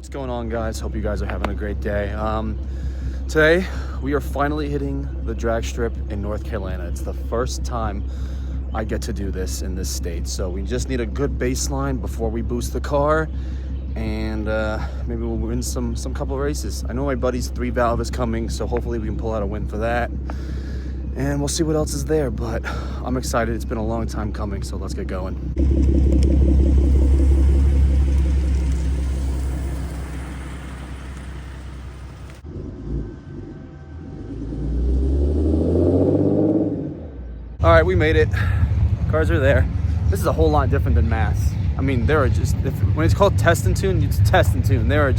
What's going on, guys? Hope you guys are having a great day. Today we are finally hitting the drag strip in North Carolina. It's the first time I get to do this in this state, so we just need a good baseline before we boost the car, and maybe we'll win some couple of races. I know my buddy's 3-valve is coming, so hopefully we can pull out a win for that, and we'll see what else is there. But I'm excited. It's been a long time coming, so let's get going. All right, we made it. Cars are there. This is a whole lot different than Mass. I mean, there are just, when it's called test and tune, it's test and tune. There are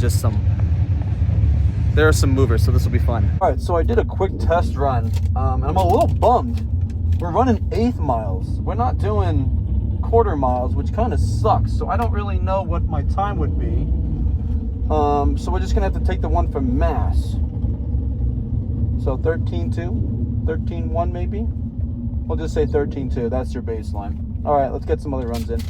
some movers, so this will be fun. All right, so I did a quick test run, and I'm a little bummed. We're running 1/8 miles. We're not doing quarter miles, which kind of sucks. So I don't really know what my time would be. So we're just gonna have to take the one from Mass. So 13.2, 13.1 maybe. We'll just say 13.2. That's your baseline. All right, let's get some other runs in.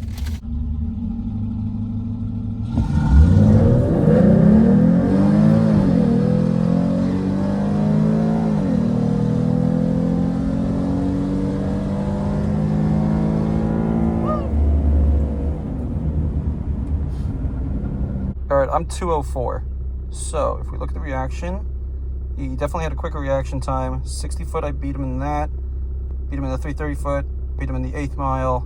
All right, I'm 2:04. So if we look at the reaction, he definitely had a quicker reaction time. 60 foot, I beat him in that. Beat him in the 330 foot, beat him in the 1/8 mile,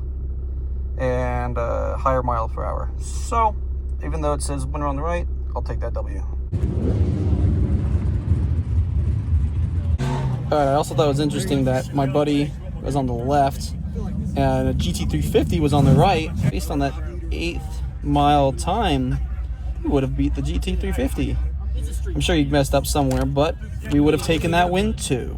and higher mile per hour. So, even though it says winner on the right, I'll take that W. Alright, I also thought it was interesting that my buddy was on the left, and a GT350 was on the right. Based on that 1/8 mile time, we would have beat the GT350. I'm sure he messed up somewhere, but we would have taken that win too.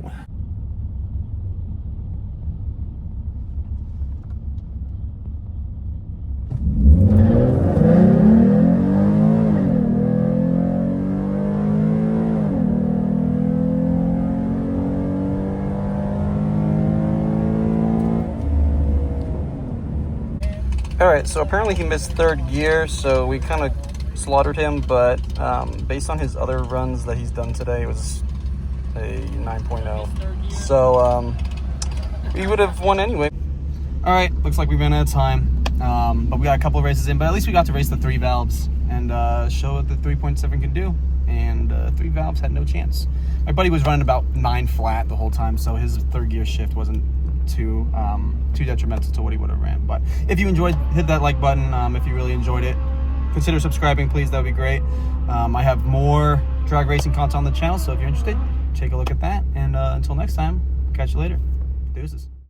Alright, so apparently he missed third gear, so we kind of slaughtered him, but based on his other runs that he's done today, it was a 9.0. So we would have won anyway. Alright, looks like we ran out of time, but we got a couple of races in, but at least we got to race the 3 valves and show what the 3.7 can do, and 3 valves had no chance. My buddy was running about 9 flat the whole time, so his third gear shift wasn't too detrimental to what he would have ran. But if you enjoyed, hit that like button. If you really enjoyed it, consider subscribing, please. That would be great. I have more drag racing content on the channel, so if you're interested, take a look at that. And until next time, catch you later. Deuces.